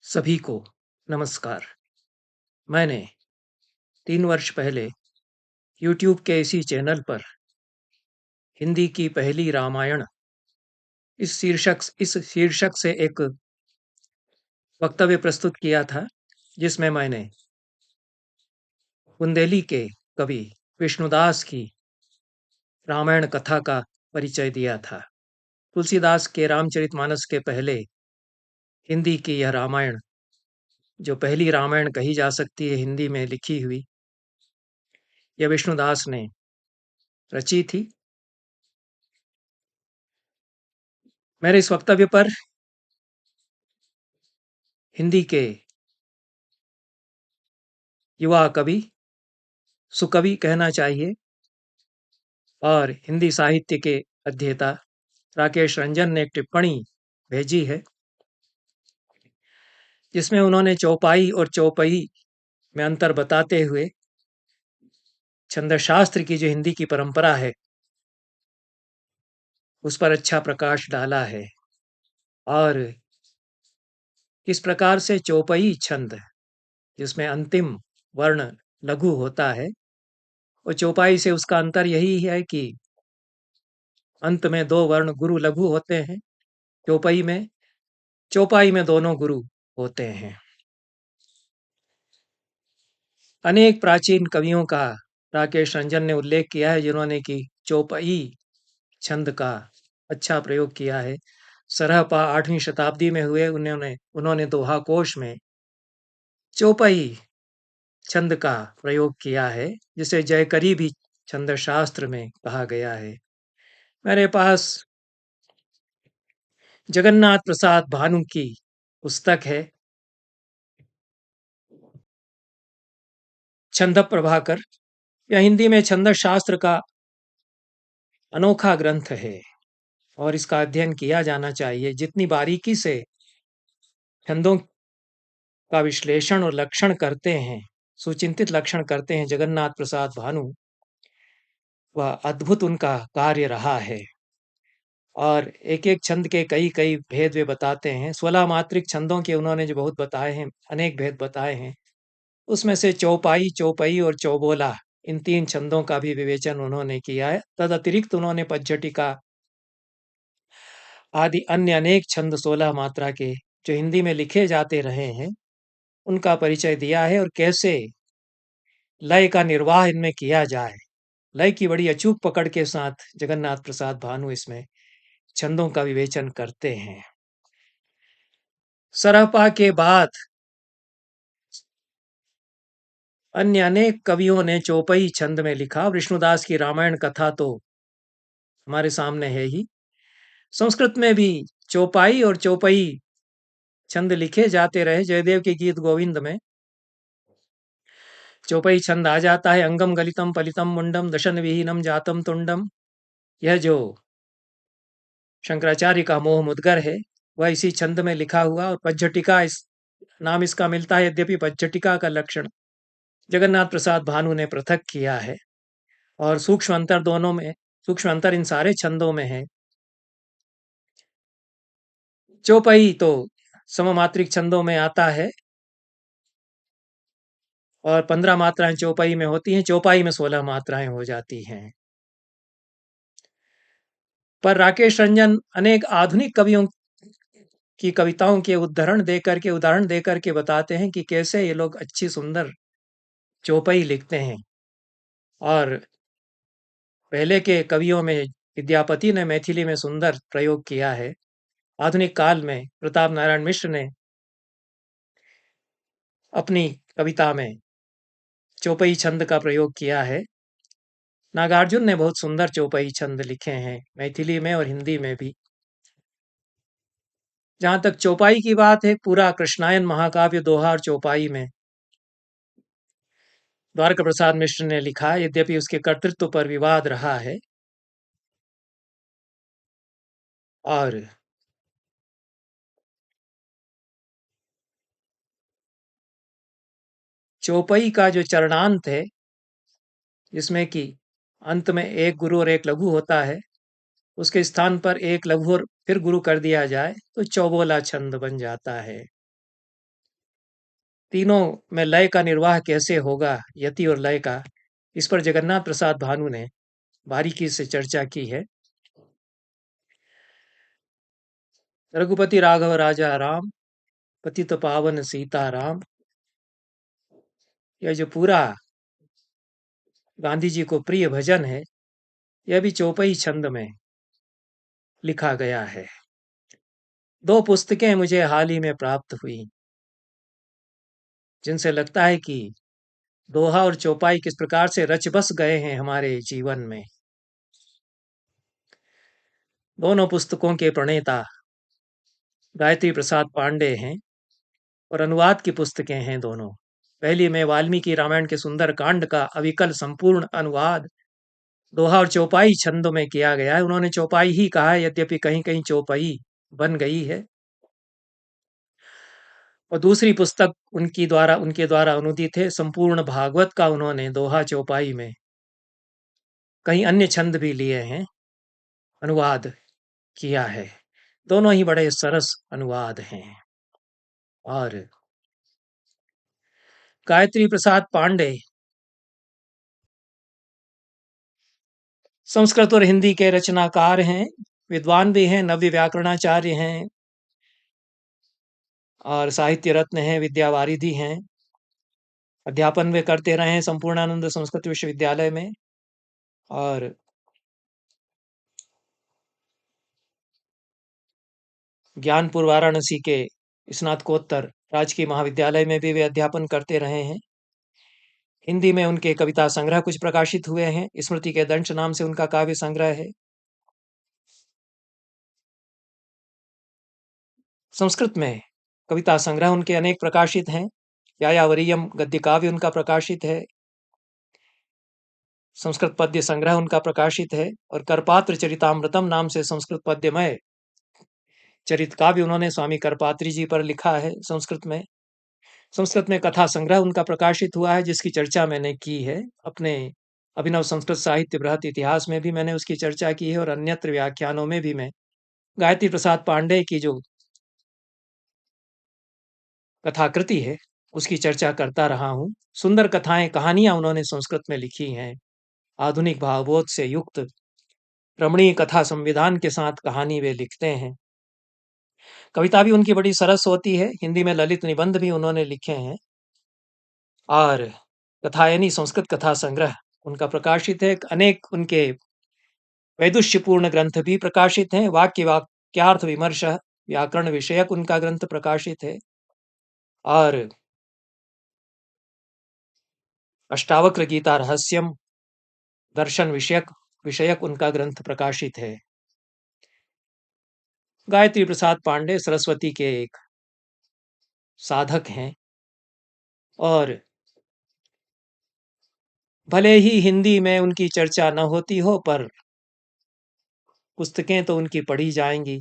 सभी को नमस्कार। मैंने 3 वर्ष पहले यूट्यूब के इसी चैनल पर हिंदी की पहली रामायण इस शीर्षक से एक वक्तव्य प्रस्तुत किया था, जिसमें मैंने बुंदेली के कवि विष्णुदास की रामायण कथा का परिचय दिया था। तुलसीदास के रामचरितमानस के पहले हिंदी की यह रामायण, जो पहली रामायण कही जा सकती है हिंदी में लिखी हुई, यह विष्णुदास ने रची थी। मेरे इस वक्तव्य पर हिंदी के युवा कवि, सुकवि कहना चाहिए, और हिंदी साहित्य के अध्येता राकेश रंजन ने एक टिप्पणी भेजी है, जिसमें उन्होंने चौपाई और चौपई में अंतर बताते हुए छंदशास्त्र की जो हिंदी की परंपरा है उस पर अच्छा प्रकाश डाला है। और किस प्रकार से चौपई छंद, जिसमें अंतिम वर्ण लघु होता है, और चौपाई से उसका अंतर यही है कि अंत में 2 वर्ण गुरु लघु होते हैं। चौपाई में दोनों गुरु होते हैं। अनेक प्राचीन कवियों का राकेश रंजन ने उल्लेख किया है, जिन्होंने कि चौपई छंद का अच्छा प्रयोग किया है। सरहपा 8वीं शताब्दी में हुए, उन्होंने दोहा कोश में चौपई छंद का प्रयोग किया है, जिसे जयकरी भी छंद शास्त्र में कहा गया है। मेरे पास जगन्नाथ प्रसाद भानु की पुस्तक है, छंद प्रभाकर। यह हिंदी में छंद शास्त्र का अनोखा ग्रंथ है और इसका अध्ययन किया जाना चाहिए। जितनी बारीकी से छंदों का विश्लेषण और लक्षण करते हैं, सुचिंतित लक्षण करते हैं जगन्नाथ प्रसाद भानु, वह अद्भुत उनका कार्य रहा है। और एक-एक छंद के कई-कई भेद वे बताते हैं। 16 मात्रिक छंदों के उन्होंने जो बहुत बताए हैं, अनेक भेद बताए हैं। उसमें से चौपाई, चौपई और चौबोला, इन 3 छंदों का भी विवेचन उन्होंने किया है। तदअतिरिक्त उन्होंने पद्यटिका आदि अन्य अनेक छंद 16 मात्रा के जो हिंदी में लिखे जाते रहे हैं, उनका परिचय दिया है, और कैसे लय का निर्वाह इनमें किया जाए। लय की बड़ी अचूक पकड़ के साथ जगन्नाथ प्रसाद भानु इसमें छंदों का विवेचन करते हैं। सरहपा के बाद अन्य अनेक कवियों ने चौपई छंद में लिखा। विष्णुदास की रामायण कथा तो हमारे सामने है ही। संस्कृत में भी चौपाई और चौपई छंद लिखे जाते रहे। जयदेव के गीत गोविंद में चौपई छंद आ जाता है। अंगम गलितम पलितम मुंडम दशन विहीनम जातम तुंडम। यह जो शंकराचार्य का मोह मुद्गर है, वह इसी छंद में लिखा हुआ, और पज्झटिका इस नाम इसका मिलता है। यद्यपि पज्झटिका का लक्षण जगन्नाथ प्रसाद भानु ने पृथक किया है, और सूक्ष्म अंतर इन सारे छंदों में है। चौपई तो सममात्रिक छंदों में आता है, और 15 मात्राएं चौपाई में होती हैं। चौपाई में 16 मात्राएं हो जाती हैं। पर राकेश रंजन अनेक आधुनिक कवियों की कविताओं के उदाहरण देकर के बताते हैं कि कैसे ये लोग अच्छी सुंदर चौपाई लिखते हैं। और पहले के कवियों में विद्यापति ने मैथिली में सुंदर प्रयोग किया है। आधुनिक काल में प्रताप नारायण मिश्र ने अपनी कविता में चौपई छंद का प्रयोग किया है। नागार्जुन ने बहुत सुंदर चौपई छंद लिखे हैं, मैथिली में और हिंदी में भी। जहां तक चौपाई की बात है, पूरा कृष्णायन महाकाव्य दोहा और चौपाई में द्वारका प्रसाद मिश्र ने लिखा, यद्यपि उसके कर्तृत्व पर विवाद रहा है। और चौपई का जो चरणांत है, जिसमें कि अंत में एक गुरु और एक लघु होता है, उसके स्थान पर एक लघु और फिर गुरु कर दिया जाए तो चौबोला छंद बन जाता है। तीनों में लय का निर्वाह कैसे होगा, यति और लय का, इस पर जगन्नाथ प्रसाद भानु ने बारीकी से चर्चा की है। रघुपति राघव राजा राम, पतित पावन सीता राम, यह जो पूरा गांधी जी को प्रिय भजन है, यह भी चौपाई छंद में लिखा गया है। 2 पुस्तकें मुझे हाल ही में प्राप्त हुई, जिनसे लगता है कि दोहा और चौपाई किस प्रकार से रच बस गए हैं हमारे जीवन में। दोनों पुस्तकों के प्रणेता गायत्री प्रसाद पांडे हैं और अनुवाद की पुस्तकें हैं दोनों। पहली में वाल्मीकि रामायण के सुंदर कांड का अविकल संपूर्ण अनुवाद दोहा और चौपाई छंदों में किया गया है। उन्होंने चौपाई ही कहा है, यद्यपि कहीं कहीं चौपाई बन गई है। और दूसरी पुस्तक उनके द्वारा अनुदित है, संपूर्ण भागवत का उन्होंने दोहा चौपाई में कई अन्य छंद भी लिए हैं, अनुवाद किया है। दोनों ही बड़े सरस अनुवाद हैं। और गायत्री प्रसाद पांडे संस्कृत और हिंदी के रचनाकार हैं, विद्वान भी हैं, नव्य व्याकरणाचार्य हैं और साहित्य रत्न हैं, विद्यावारिधि हैं। अध्यापन वे करते रहे हैं संपूर्णानंद संस्कृत विश्वविद्यालय में। और ज्ञानपुर वाराणसी के स्नातकोत्तर राजकीय महाविद्यालय में भी वे अध्यापन करते रहे हैं। हिंदी में उनके कविता संग्रह कुछ प्रकाशित हुए हैं। स्मृति के दंश नाम से उनका काव्य संग्रह है। संस्कृत में कविता संग्रह उनके अनेक प्रकाशित हैं। यायावरीयम गद्य काव्य उनका प्रकाशित है। संस्कृत पद्य संग्रह उनका प्रकाशित है। और करपात्र चरितामृतम नाम से संस्कृत पद्यमय चरित काव्य उन्होंने स्वामी करपात्री जी पर लिखा है संस्कृत में। संस्कृत में कथा संग्रह उनका प्रकाशित हुआ है, जिसकी चर्चा मैंने की है अपने अभिनव संस्कृत साहित्य बृहत इतिहास में भी मैंने उसकी चर्चा की है, और अन्यत्र व्याख्यानों में भी मैं गायत्री प्रसाद पांडे की जो कथाकृति है उसकी चर्चा करता रहा हूँ। सुंदर कथाएं, कहानियां उन्होंने संस्कृत में लिखी हैं। आधुनिक भावबोध से युक्त रमणीय कथा संविधान के साथ कहानी वे लिखते हैं। कविता भी उनकी बड़ी सरस होती है। हिंदी में ललित निबंध भी उन्होंने लिखे हैं। और कथायनी संस्कृत कथा संग्रह उनका प्रकाशित है। अनेक उनके वैदुष्यपूर्ण ग्रंथ भी प्रकाशित हैं। वाक्यार्थ विमर्श व्याकरण विषयक उनका ग्रंथ प्रकाशित है। और अष्टावक्र गीता रहस्यम दर्शन विषयक उनका ग्रंथ प्रकाशित है। गायत्री प्रसाद पांडे सरस्वती के एक साधक हैं, और भले ही हिंदी में उनकी चर्चा न होती हो, पर पुस्तकें तो उनकी पढ़ी जाएंगी।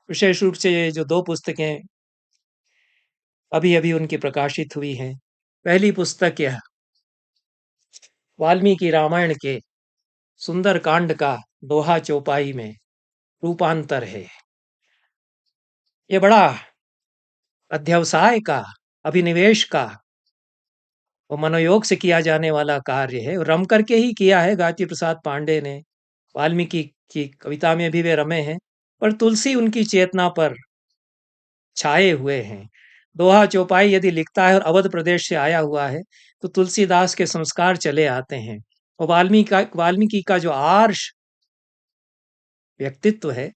विशेष रूप से ये जो 2 पुस्तकें अभी अभी उनकी प्रकाशित हुई हैं। पहली पुस्तक यह वाल्मीकि रामायण के सुंदर कांड का दोहा चौपाई में रूपांतर है। ये बड़ा अध्यवसाय का, अभिनिवेश का और मनोयोग से किया जाने वाला कार्य है। रम करके ही किया है गायत्री प्रसाद पांडे ने। वाल्मीकि की कविता में भी वे रमे हैं, पर तुलसी उनकी चेतना पर छाए हुए हैं। दोहा चौपाई यदि लिखता है और अवध प्रदेश से आया हुआ है, तो तुलसीदास के संस्कार चले आते हैं। और वाल्मीकि का जो आर्ष व्यक्तित्व है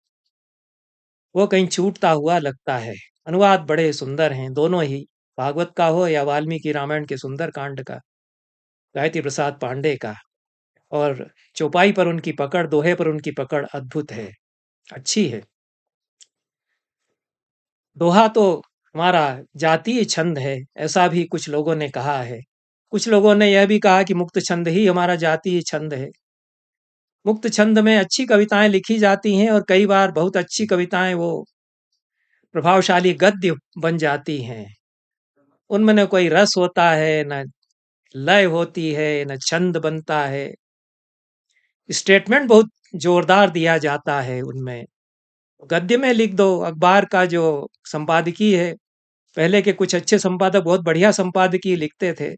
वो कहीं छूटता हुआ लगता है। अनुवाद बड़े सुंदर हैं दोनों ही, भागवत का हो या वाल्मीकि रामायण के सुंदर कांड का, गायत्री प्रसाद पांडे का। और चौपाई पर उनकी पकड़, दोहे पर उनकी पकड़ अद्भुत है, अच्छी है। दोहा तो हमारा जातीय छंद है, ऐसा भी कुछ लोगों ने कहा है। कुछ लोगों ने यह भी कहा कि मुक्त छंद ही हमारा जातीय छंद है। मुक्त छंद में अच्छी कविताएं लिखी जाती हैं, और कई बार बहुत अच्छी कविताएं वो प्रभावशाली गद्य बन जाती हैं। उनमें न कोई रस होता है, न लय होती है, न छंद बनता है। स्टेटमेंट बहुत जोरदार दिया जाता है उनमें। गद्य में लिख दो, अखबार का जो संपादकीय है पहले के कुछ अच्छे संपादक बहुत बढ़िया संपादकीय लिखते थे,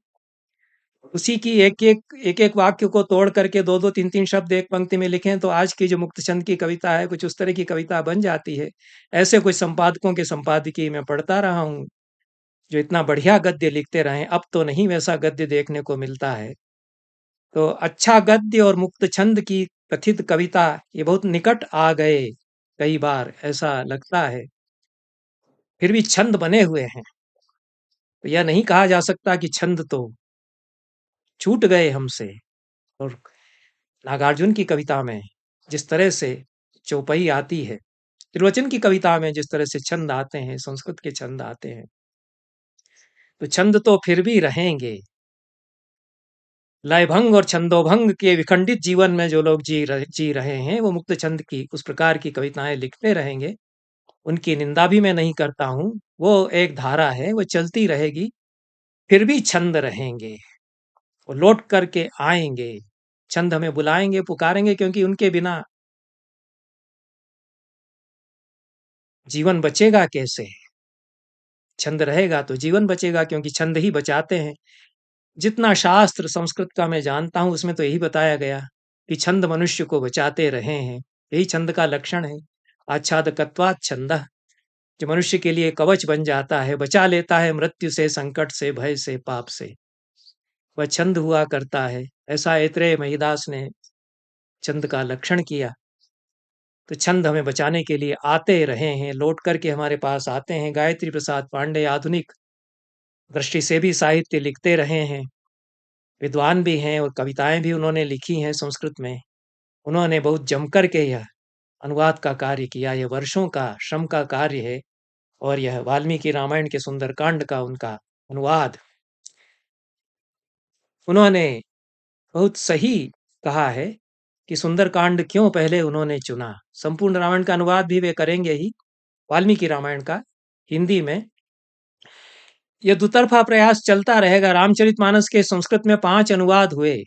उसी की एक-एक वाक्य को तोड़ करके 2-2 3-3 शब्द एक पंक्ति में लिखें तो आज की जो मुक्तचंद की कविता है कुछ उस तरह की कविता बन जाती है। ऐसे कुछ संपादकों के संपादकीय मैं पढ़ता रहा हूँ, जो इतना बढ़िया गद्य लिखते रहे, अब तो नहीं वैसा गद्य देखने को मिलता है। तो अच्छा गद्य और मुक्तछंद की कथित कविता ये बहुत निकट आ गए, कई बार ऐसा लगता है। फिर भी छंद बने हुए हैं, तो यह नहीं कहा जा सकता कि छंद तो छूट गए हमसे। और नागार्जुन की कविता में जिस तरह से चौपाई आती है, त्रिवचन की कविता में जिस तरह से छंद आते हैं, संस्कृत के छंद आते हैं, तो छंद तो फिर भी रहेंगे। लयभंग और छंदोभंग के विखंडित जीवन में जो लोग जी रहे हैं, वो मुक्त छंद की उस प्रकार की कविताएं लिखते रहेंगे। उनकी निंदा भी मैं नहीं करता हूँ, वो एक धारा है, वो चलती रहेगी, फिर भी छंद रहेंगे, वो लौट करके आएंगे, छंद हमें बुलाएंगे, पुकारेंगे, क्योंकि उनके बिना जीवन बचेगा कैसे? छंद रहेगा तो जीवन बचेगा, क्योंकि छंद ही बचाते हैं। जितना शास्त्र संस्कृत का मैं जानता हूँ उसमें तो यही बताया गया कि छंद मनुष्य को बचाते रहे हैं, यही छंद का लक्षण है। आच्छादकत्वात् छंदः, जो मनुष्य के लिए कवच बन जाता है, बचा लेता है मृत्यु से, संकट से, भय से, पाप से, वह छंद हुआ करता है। ऐसा ऐत्रेय महिदास ने छंद का लक्षण किया। तो छंद हमें बचाने के लिए आते रहे हैं, लौट करके हमारे पास आते हैं। गायत्री प्रसाद पांडे आधुनिक दृष्टि से भी साहित्य लिखते रहे हैं, विद्वान भी हैं और कविताएं भी उन्होंने लिखी हैं संस्कृत में। उन्होंने बहुत जमकर के यह अनुवाद का कार्य किया, यह वर्षों का श्रम का कार्य है। और यह वाल्मीकि रामायण के सुंदरकांड का उनका अनुवाद उन्होंने बहुत सही कहा है कि सुंदरकांड क्यों पहले उन्होंने चुना। संपूर्ण रामायण का अनुवाद भी वे करेंगे ही, वाल्मीकि रामायण का हिंदी में यह दुतरफा प्रयास चलता रहेगा। रामचरितमानस के संस्कृत में 5 अनुवाद हुए,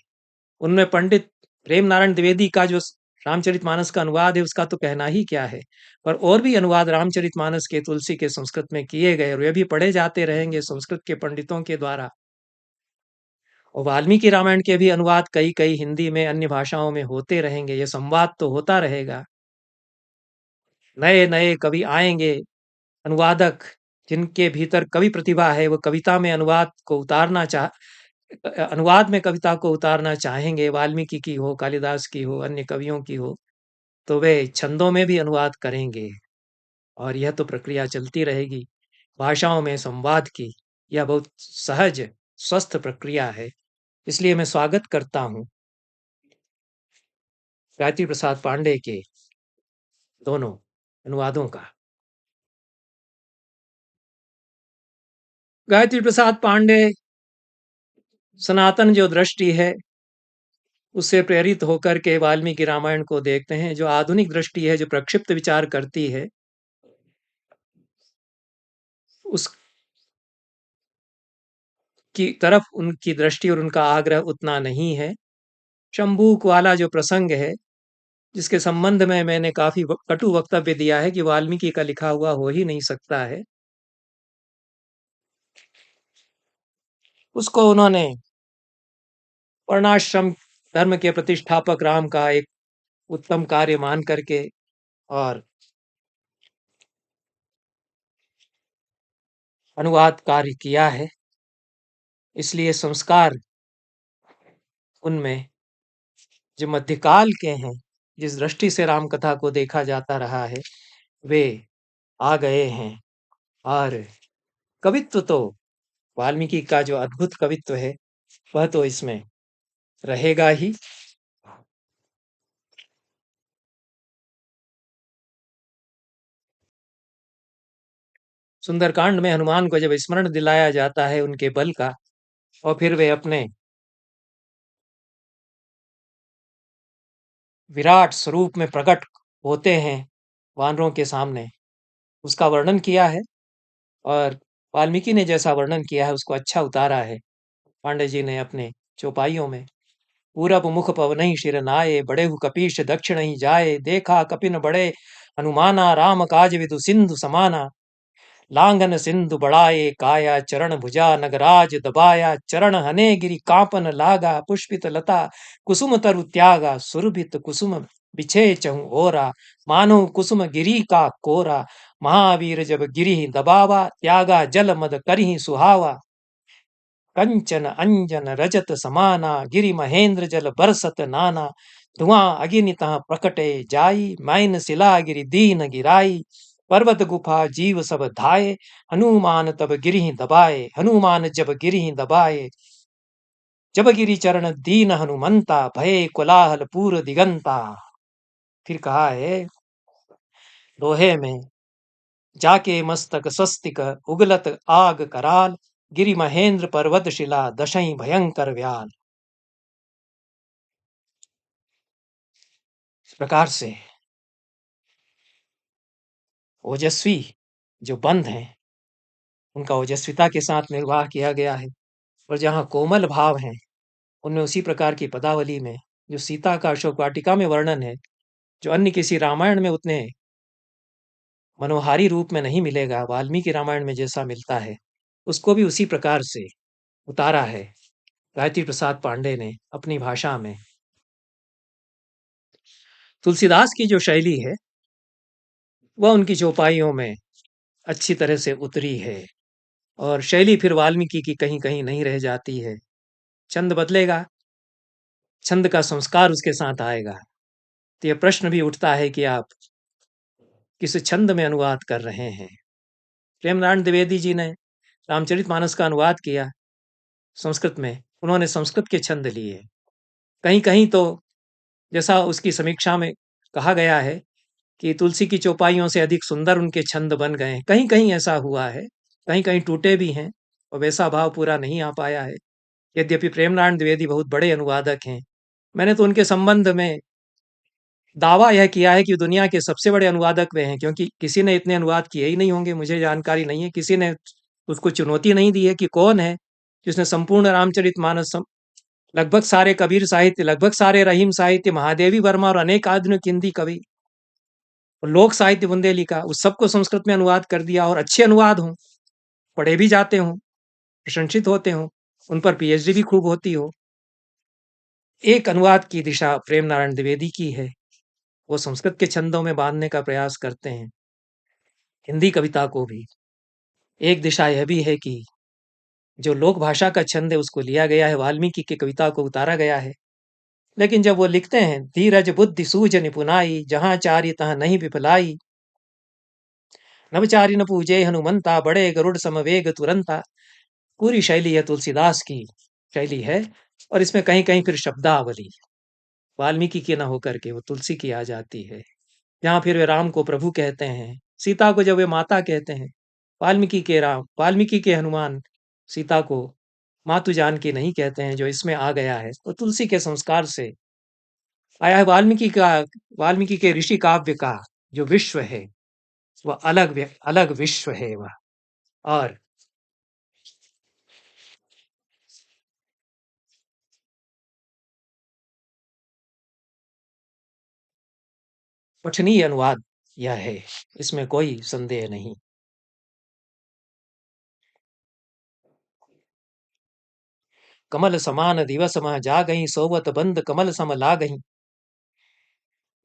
उनमें पंडित प्रेम नारायण द्विवेदी का जो रामचरितमानस का अनुवाद है उसका तो कहना ही क्या है, पर और भी अनुवाद रामचरितमानस के तुलसी के संस्कृत में किए गए और वे भी पढ़े जाते रहेंगे संस्कृत के पंडितों के द्वारा। और वाल्मीकि रामायण के भी अनुवाद कई कई हिंदी में अन्य भाषाओं में होते रहेंगे, ये संवाद तो होता रहेगा। नए नए कवि आएंगे, अनुवादक जिनके भीतर कवि प्रतिभा है, वो कविता में अनुवाद में कविता को उतारना चाहेंगे, वाल्मीकि की हो, कालिदास की हो, अन्य कवियों की हो, तो वे छंदों में भी अनुवाद करेंगे। और यह तो प्रक्रिया चलती रहेगी। भाषाओं में संवाद की यह बहुत सहज स्वस्थ प्रक्रिया है। इसलिए मैं स्वागत करता हूँ गायत्री प्रसाद पांडे के दोनों अनुवादों का। गायत्री प्रसाद पांडे सनातन जो दृष्टि है उससे प्रेरित होकर के वाल्मीकि रामायण को देखते हैं। जो आधुनिक दृष्टि है, जो प्रक्षिप्त विचार करती है, उसकी तरफ उनकी दृष्टि और उनका आग्रह उतना नहीं है। शंभूक वाला जो प्रसंग है, जिसके संबंध में मैंने काफी कटु वक्तव्य दिया है कि वाल्मीकि का लिखा हुआ हो ही नहीं सकता है, उसको उन्होंने वर्णाश्रम धर्म के प्रतिष्ठापक राम का एक उत्तम कार्य मान करके और अनुवाद कार्य किया है। इसलिए संस्कार उनमें जो मध्यकाल के हैं, जिस दृष्टि से राम कथा को देखा जाता रहा है, वे आ गए हैं। और कवित्व तो वाल्मीकि का जो अद्भुत कवित्व है वह तो इसमें रहेगा ही। सुंदरकांड में हनुमान को जब स्मरण दिलाया जाता है उनके बल का, और फिर वे अपने विराट स्वरूप में प्रकट होते हैं वानरों के सामने, उसका वर्णन किया है। और वाल्मीकि ने जैसा वर्णन किया है उसको अच्छा उतारा है पांडे जी ने अपने चौपाइयों में। पूरब मुख पवनहि शिर नाये, बड़े कपीश दक्षिण ही जाए, देखा कपिन बड़े हनुमाना, राम काज विदु सिंधु समाना। लांघन सिंधु बढ़ाए काया, चरण भुजा नगराज दबाया, चरण हने गिरि कांपन लागा, पुष्पित लता कुसुम तरु त्यागा, सुरभित कुसुम बिछे चहु ओरा, मानो कुसुम गिरी का कोरा, महावीर जब गिरि दबावा, त्यागा जल मद करहि सुहावा, कंचन अंजन रजत समाना, गिरि महेंद्र जल बरसत नाना, धुआं अग्नि तह प्रकटे जाई, मैन शिला गिरि दीन गिराई, पर्वत गुफा जीव सब धाये, हनुमान तब गिरि दबाए, हनुमान जब गिरि दबाए, जब गिरि चरण दीन हनुमंता, भये कोलाहल पूर दिगंता। फिर कहा है दोहे में, जाके मस्तक स्वस्तिक उगलत आग कराल, गिरि महेंद्र पर्वत शिला दशई भयंकर व्याल। इस प्रकार से ओजस्वी जो बंध हैं उनका ओजस्विता के साथ निर्वाह किया गया है, और जहाँ कोमल भाव हैं उनमें उसी प्रकार की पदावली में जो सीता का अशोक वाटिका में वर्णन है, जो अन्य किसी रामायण में उतने मनोहारी रूप में नहीं मिलेगा, वाल्मीकि रामायण में जैसा मिलता है उसको भी उसी प्रकार से उतारा है गायत्री प्रसाद पांडे ने अपनी भाषा में। तुलसीदास की जो शैली है वह उनकी चौपाइयों में अच्छी तरह से उतरी है, और शैली फिर वाल्मीकि की कहीं कहीं नहीं रह जाती है। छंद बदलेगा, छंद का संस्कार उसके साथ आएगा। तो यह प्रश्न भी उठता है कि आप किस छंद में अनुवाद कर रहे हैं। प्रेमनारायण द्विवेदी जी ने रामचरितमानस का अनुवाद किया संस्कृत में, उन्होंने संस्कृत के छंद लिए। कहीं कहीं तो जैसा उसकी समीक्षा में कहा गया है कि तुलसी की चौपाइयों से अधिक सुंदर उनके छंद बन गए हैं, कहीं कहीं ऐसा हुआ है, कहीं कहीं टूटे भी हैं और वैसा भाव पूरा नहीं आ पाया है। यद्यपि प्रेमनारायण द्विवेदी बहुत बड़े अनुवादक हैं, मैंने तो उनके संबंध में दावा यह किया है कि दुनिया के सबसे बड़े अनुवादक वे हैं, क्योंकि किसी ने इतने अनुवाद किए ही नहीं होंगे, मुझे जानकारी नहीं है, किसी ने उसको चुनौती नहीं दी है कि कौन है जिसने संपूर्ण रामचरितमानस, लगभग सारे कबीर साहित्य, लगभग सारे रहीम साहित्य, महादेवी वर्मा और अनेक आधुनिक हिंदी कवि और लोक साहित्य बुंदेली का, उस सबको संस्कृत में अनुवाद कर दिया, और अच्छे अनुवाद हों, पढ़े भी जाते हों, प्रशंसित होते हों, उन पर पीएचडी भी खूब होती हो। एक अनुवाद की दिशा प्रेम नारायण द्विवेदी की है, वो संस्कृत के छंदों में बांधने का प्रयास करते हैं हिंदी कविता को भी। एक दिशा यह भी है कि जो लोक भाषा का छंद है उसको लिया गया है, वाल्मीकि की कविता को उतारा गया है, लेकिन जब वो लिखते हैं, धीरज बुद्धि सूझ निपुनाई, जहां चारि तहाँ नहीं विफलाई, नवचारि न पूजे हनुमंता, बड़े गरुड़ समवेग तुरंता। पूरी शैली है तुलसीदास की शैली है, और इसमें कहीं कहीं फिर शब्दावली वाल्मीकि की न होकर के वो तुलसी की आ जाती है। जहाँ फिर वे राम को प्रभु कहते हैं, सीता को जब वे माता कहते हैं, वाल्मीकि के राम, वाल्मीकि के हनुमान सीता को मातु जानकी नहीं कहते हैं, जो इसमें आ गया है तो तुलसी के संस्कार से आया है। वाल्मीकि के ऋषि काव्य का जो विश्व है वह अलग विश्व है वह। और पठनीय अनुवाद यह है, इसमें कोई संदेह नहीं। कमल समान दिवस मह जागहीं, सोवत बंद कमल सम लागहीं।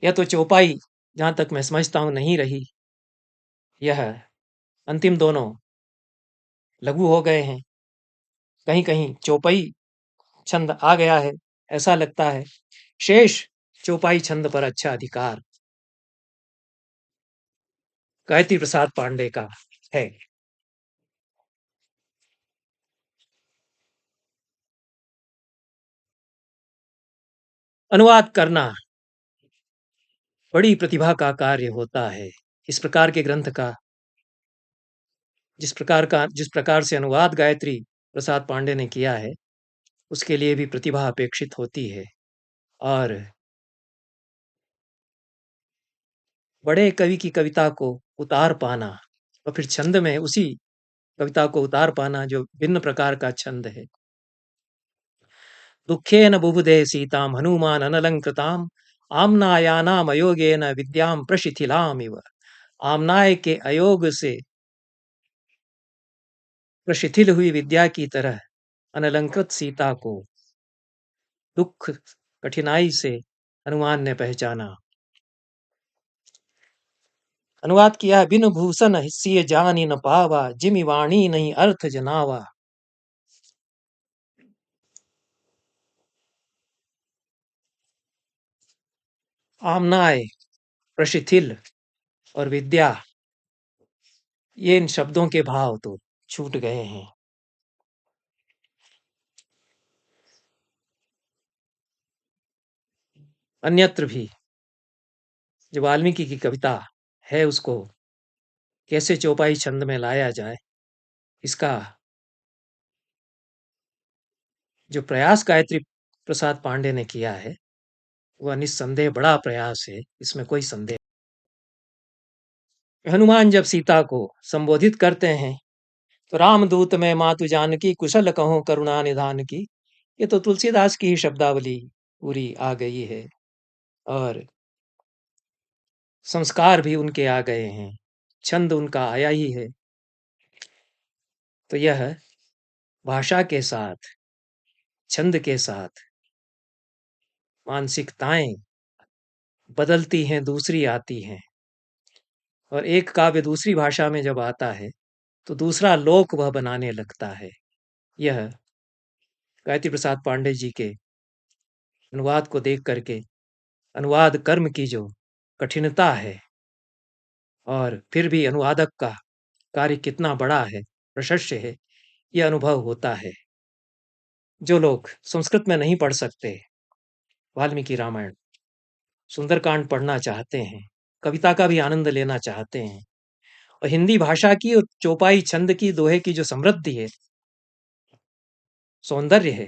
यह तो चौपाई जहां तक मैं समझता हूं नहीं रही, यह अंतिम दोनों लघु हो गए हैं। कहीं कहीं चौपाई छंद आ गया है, ऐसा लगता है शेष चौपाई छंद पर अच्छा अधिकार गायत्री प्रसाद पांडे का है। अनुवाद करना बड़ी प्रतिभा का कार्य होता है। इस प्रकार के ग्रंथ का जिस प्रकार से अनुवाद गायत्री प्रसाद पांडे ने किया है, उसके लिए भी प्रतिभा अपेक्षित होती है। और बड़े कवि की कविता को उतार पाना और फिर छंद में उसी कविता को उतार पाना जो भिन्न प्रकार का छंद है। दुखेन बुबुधे सीताम हनुमान अनलंकृताम, आम्नायानाम अयोगेन विद्याम प्रशिथिलाम इव। आम्नाय के अयोग से प्रशिथिल हुई विद्या की तरह अनलंकृत सीता को दुख कठिनाई से हनुमान ने पहचाना। अनुवाद किया है, बिनु भूषण सिय जानी न पावा, जिमि वाणी नहीं अर्थ जनावा। आमनाय, प्रशिथिल और विद्या, ये इन शब्दों के भाव तो छूट गए हैं। अन्यत्र भी जो वाल्मीकि की कविता है उसको कैसे चौपाई छंद में लाया जाए, इसका जो प्रयास गायत्री प्रसाद पांडे ने किया है वह निस्संदेह बड़ा प्रयास है, इसमें कोई संदेह। हनुमान जब सीता को संबोधित करते हैं तो रामदूत में मातु जानकी, कुशल कहो करुणा निधान की, ये तो तुलसीदास की ही शब्दावली पूरी आ गई है और संस्कार भी उनके आ गए हैं, छंद उनका आया ही है। तो यह भाषा के साथ, छंद के साथ मानसिकताएं बदलती हैं, दूसरी आती हैं, और एक काव्य दूसरी भाषा में जब आता है तो दूसरा लोक वह बनाने लगता है। यह गायत्री प्रसाद पांडे जी के अनुवाद को देख करके, अनुवाद कर्म की जो कठिनता है और फिर भी अनुवादक का कार्य कितना बड़ा है, प्रशस्य है, यह अनुभव होता है। जो लोग संस्कृत में नहीं पढ़ सकते, वाल्मीकि रामायण, सुंदरकांड पढ़ना चाहते हैं, कविता का भी आनंद लेना चाहते हैं, और हिंदी भाषा की और चौपाई छंद की, दोहे की जो समृद्धि है, सौंदर्य है,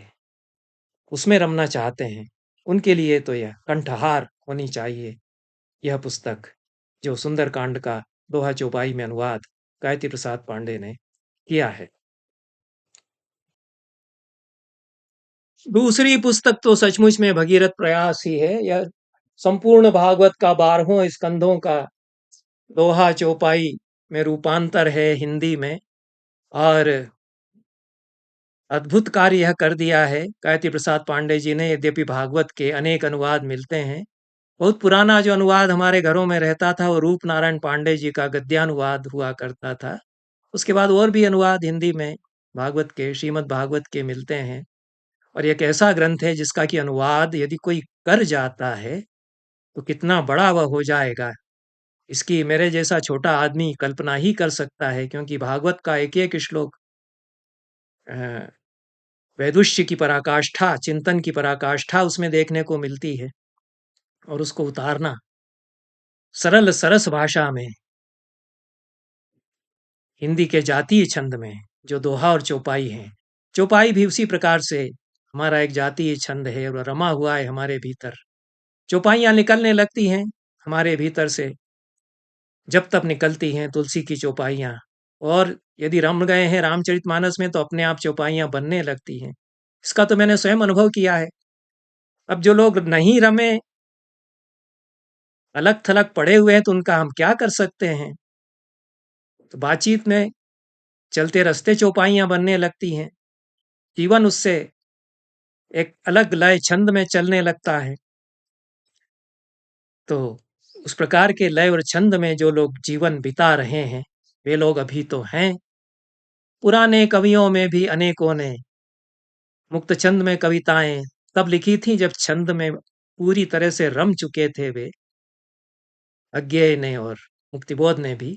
उसमें रमना चाहते हैं, उनके लिए तो यह कंठहार होनी चाहिए, यह पुस्तक जो सुंदरकांड का दोहा चौपाई में अनुवाद गायत्री प्रसाद पांडे ने किया है। दूसरी पुस्तक तो सचमुच में भगीरथ प्रयास ही है। यह संपूर्ण भागवत का 12 स्कंधों का दोहा चौपाई में रूपांतर है हिंदी में, और अद्भुत कार्य यह कर दिया है गायत्री प्रसाद पांडे जी ने। यद्यपि भागवत के अनेक अनुवाद मिलते हैं, बहुत पुराना जो अनुवाद हमारे घरों में रहता था वो रूप नारायण पांडे जी का गद्यानुवाद हुआ करता था। उसके बाद और भी अनुवाद हिंदी में भागवत के, श्रीमद् भागवत के मिलते हैं, और एक ऐसा ग्रंथ है जिसका कि अनुवाद यदि कोई कर जाता है तो कितना बड़ा वह हो जाएगा, इसकी मेरे जैसा छोटा आदमी कल्पना ही कर सकता है। क्योंकि भागवत का एक एक श्लोक वैदुष्य की पराकाष्ठा, चिंतन की पराकाष्ठा उसमें देखने को मिलती है, और उसको उतारना सरल सरस भाषा में, हिंदी के जातीय छंद में, जो दोहा और चौपाई है, चौपाई भी उसी प्रकार से हमारा एक जातीय छंद है और रमा हुआ है हमारे भीतर। चौपाइयाँ निकलने लगती हैं हमारे भीतर से, जब तब निकलती हैं तुलसी की चौपाइयाँ, और यदि रम गए हैं रामचरितमानस में तो अपने आप चौपाइयाँ बनने लगती हैं। इसका तो मैंने स्वयं अनुभव किया है। अब जो लोग नहीं रमे, अलग थलग पड़े हुए हैं, तो उनका हम क्या कर सकते हैं। तो बातचीत में चलते रास्ते चौपाइयाँ बनने लगती हैं, जीवन उससे एक अलग लय छंद में चलने लगता है। तो उस प्रकार के लय और छंद में जो लोग जीवन बिता रहे हैं, वे लोग अभी तो हैं। पुराने कवियों में भी अनेकों ने मुक्त छंद में कविताएं तब लिखी थी जब छंद में पूरी तरह से रम चुके थे वे। अज्ञेय ने और मुक्तिबोध ने भी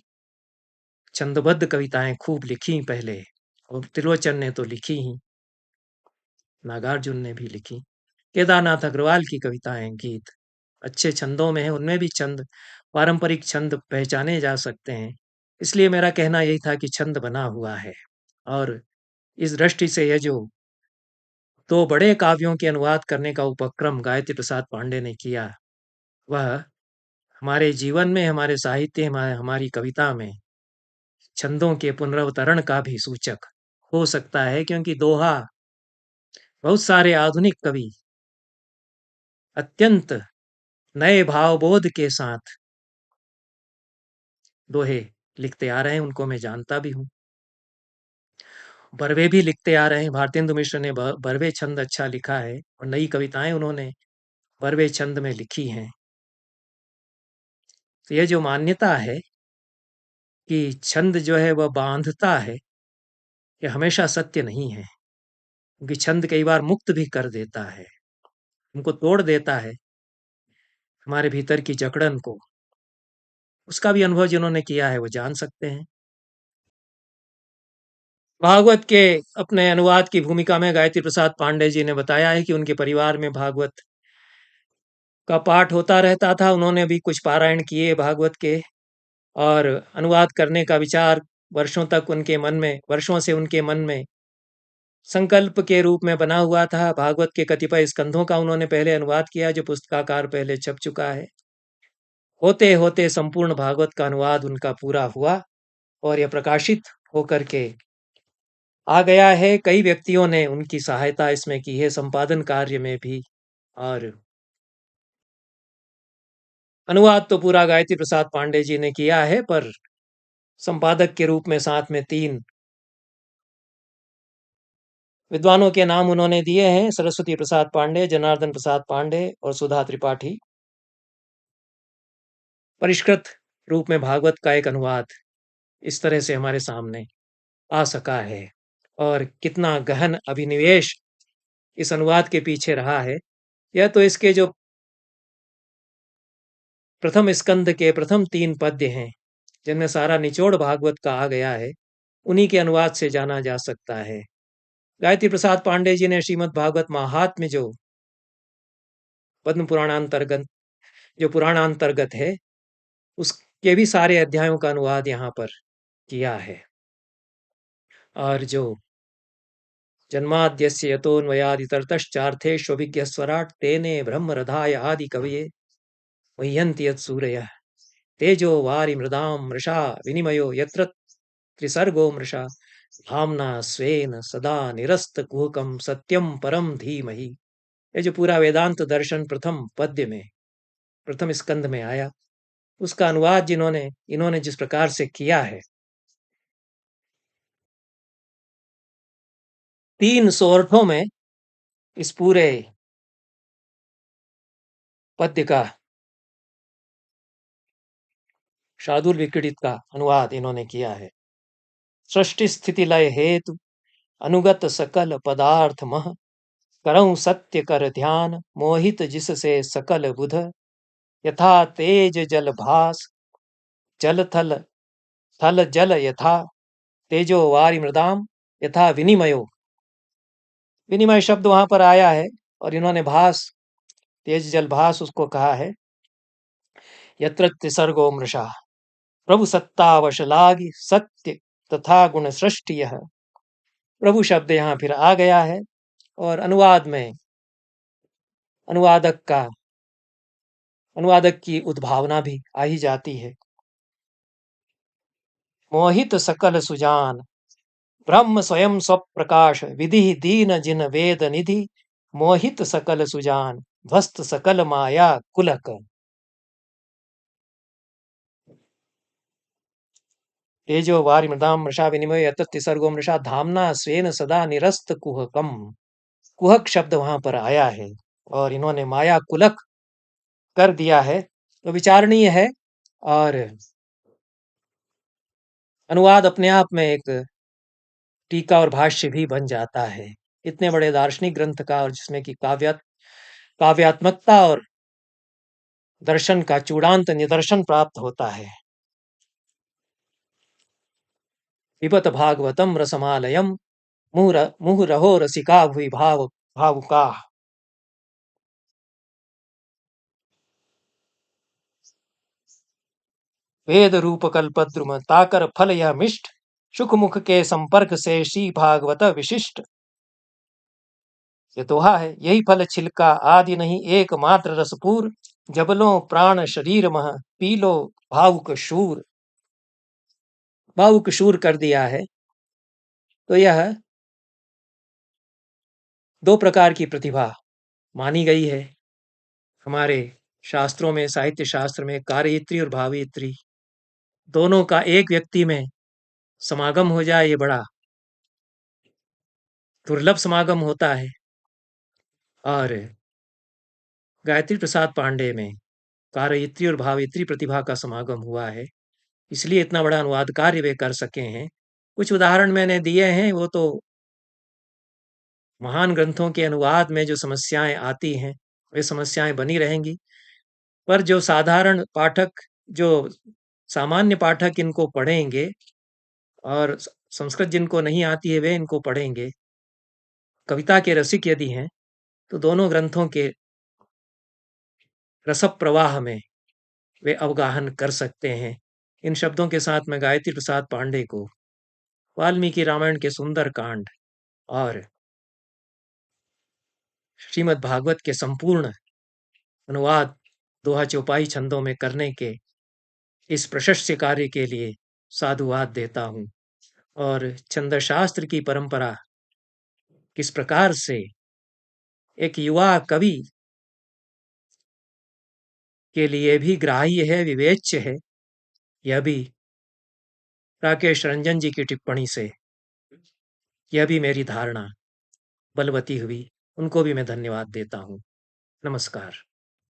छंदबद्ध कविताएं खूब लिखी पहले, और त्रिलोचन ने तो लिखी ही, नागार्जुन ने भी लिखी। केदारनाथ अग्रवाल की कविताएं, गीत अच्छे छंदों में है, उनमें भी छंद, पारंपरिक छंद पहचाने जा सकते हैं। इसलिए मेरा कहना यही था कि छंद बना हुआ है, और इस दृष्टि से यह जो दो बड़े काव्यों के अनुवाद करने का उपक्रम गायत्री प्रसाद पांडे ने किया, वह हमारे जीवन में, हमारे साहित्य में, हमारी कविता में छंदों के पुनर्वतरण का भी सूचक हो सकता है। क्योंकि दोहा बहुत सारे आधुनिक कवि अत्यंत नए भावबोध के साथ दोहे लिखते आ रहे हैं, उनको मैं जानता भी हूं। बरवे भी लिखते आ रहे हैं। भारतेंदु मिश्र ने बरवे छंद अच्छा लिखा है और नई कविताएं उन्होंने बरवे छंद में लिखी हैं। तो ये जो मान्यता है कि छंद जो है वह बांधता है, ये हमेशा सत्य नहीं है, क्योंकि छंद कई बार मुक्त भी कर देता है, हमको तोड़ देता है, हमारे भीतर की जकड़न को। उसका भी अनुभव जिन्होंने किया है वो जान सकते हैं। भागवत के अपने अनुवाद की भूमिका में गायत्री प्रसाद पांडे जी ने बताया है कि उनके परिवार में भागवत का पाठ होता रहता था। उन्होंने भी कुछ पारायण किए भागवत के, और अनुवाद करने का विचार वर्षों से उनके मन में संकल्प के रूप में बना हुआ था। भागवत के कतिपय स्कंधों का उन्होंने पहले अनुवाद किया, जो पुस्तकाकार पहले छप चुका है। होते होते संपूर्ण भागवत का अनुवाद उनका पूरा हुआ और यह प्रकाशित होकर के आ गया है। कई व्यक्तियों ने उनकी सहायता इसमें की है, संपादन कार्य में भी। और अनुवाद तो पूरा गायत्री प्रसाद पांडे जी ने किया है, पर संपादक के रूप में साथ में 3 विद्वानों के नाम उन्होंने दिए हैं: सरस्वती प्रसाद पांडे, जनार्दन प्रसाद पांडे और सुधा त्रिपाठी। परिष्कृत रूप में भागवत का एक अनुवाद इस तरह से हमारे सामने आ सका है। और कितना गहन अभिनिवेश इस अनुवाद के पीछे रहा है, यह तो इसके जो प्रथम स्कंद के प्रथम 3 पद्य हैं, जिनमें सारा निचोड़ भागवत का आ गया है, उन्हीं के अनुवाद से जाना जा सकता है। गायत्री प्रसाद पांडे जी ने श्रीमद् भागवत महात्म्य, जो पद्म पुराणांतर्गत जो पुराणांतर्गत है, उसके भी सारे अध्यायों का अनुवाद यहाँ पर किया है। और जो जन्माद्यस्य यतोऽन्वयादितरतश्चार्थेष्वभिज्ञस्वराट् तेने ब्रह्मरधाय आदि कवये मुह्यन्ति यत्सूरयः तेजो वारिमृदां मृषा विनिमयो यत्र त्रिसर्गो मृषा धाम्ना स्वेन सदा निरस्तकुहकं सत्यं परम धीमहि। ये जो पूरा वेदांत दर्शन प्रथम पद्य में, प्रथम स्कंद में आया, उसका अनुवाद इन्होंने जिस प्रकार से किया है, 3 सोरठों में इस पूरे पद्य का, शार्दूल विक्रीडित का अनुवाद इन्होंने किया है। सृष्टि स्थिति लय हेतु अनुगत सकल पदार्थ मह करऊं सत्य कर ध्यान मोहित जिससे सकल बुध यथा तेज जल भास जल थल थल जल यथा तेजो वारि मृदाम यथा विनिमयो। विनिमय शब्द वहां पर आया है और इन्होंने भास, तेज जल भास, उसको कहा है यत्र त्रिसर्गो मृषा। प्रभु सत्ता वश लागी सत्य तथा गुण सृष्टि। यह प्रभु शब्द यहाँ फिर आ गया है और अनुवाद में अनुवादक की उद्भावना भी आ ही जाती है। मोहित सकल सुजान ब्रह्म स्वयं स्वप्रकाश विधि दीन जिन वेद निधि मोहित सकल सुजान ध्वस्त सकल माया कुलक। तेजो वारि मृदाम मृषा विनिमय यतति सर्गो मृषा धामना स्वेन सदा निरस्त कुहकम। कुहक शब्द वहां पर आया है और इन्होंने माया कुलक कर दिया है, तो विचारणीय है। और अनुवाद अपने आप में एक टीका और भाष्य भी बन जाता है इतने बड़े दार्शनिक ग्रंथ का, और जिसमें कि काव्यात्मकता और दर्शन का चूड़ांत निदर्शन प्राप्त होता है। पिबत भागवतम रसमालयम मुहुरहो रसिका भुवि भावुका। वेद रूप कल्पद्रुम ताकर फल यह मिष्ट सुख मुख के संपर्क से श्री भागवत विशिष्ट। ये दोहा है, यही फल छिलका आदि नहीं एकमात्र रसपूर जबलों प्राण शरीर मह पीलो भावुक शूर। भावुक शूर कर दिया है। तो यह 2 प्रकार की प्रतिभा मानी गई है हमारे शास्त्रों में, साहित्य शास्त्र में। कार्यित्री और भावयित्री दोनों का एक व्यक्ति में समागम हो जाए, ये बड़ा दुर्लभ समागम होता है और गायत्री प्रसाद पांडे में कार्यित्री और भावित्री प्रतिभा का समागम हुआ है, इसलिए इतना बड़ा अनुवाद कार्य वे कर सके हैं। कुछ उदाहरण मैंने दिए हैं, वो तो महान ग्रंथों के अनुवाद में जो समस्याएं आती हैं, वे समस्याएं बनी रहेंगी, पर जो साधारण पाठक, जो सामान्य पाठक इनको पढ़ेंगे और संस्कृत जिनको नहीं आती है वे इनको पढ़ेंगे, कविता के रसिक यदि हैं, तो दोनों ग्रंथों के रस प्रवाह में वे अवगाहन कर सकते हैं। इन शब्दों के साथ मैं गायत्री प्रसाद पांडे को वाल्मीकि रामायण के सुंदर कांड और श्रीमद् भागवत के संपूर्ण अनुवाद दोहा चौपाई छंदों में करने के इस प्रशस्य कार्य के लिए साधुवाद देता हूँ। और छंदशास्त्र की परंपरा किस प्रकार से एक युवा कवि के लिए भी ग्राह्य है, विवेच्य है, यह भी राकेश रंजन जी की टिप्पणी से यह भी मेरी धारणा बलवती हुई। उनको भी मैं धन्यवाद देता हूँ। नमस्कार।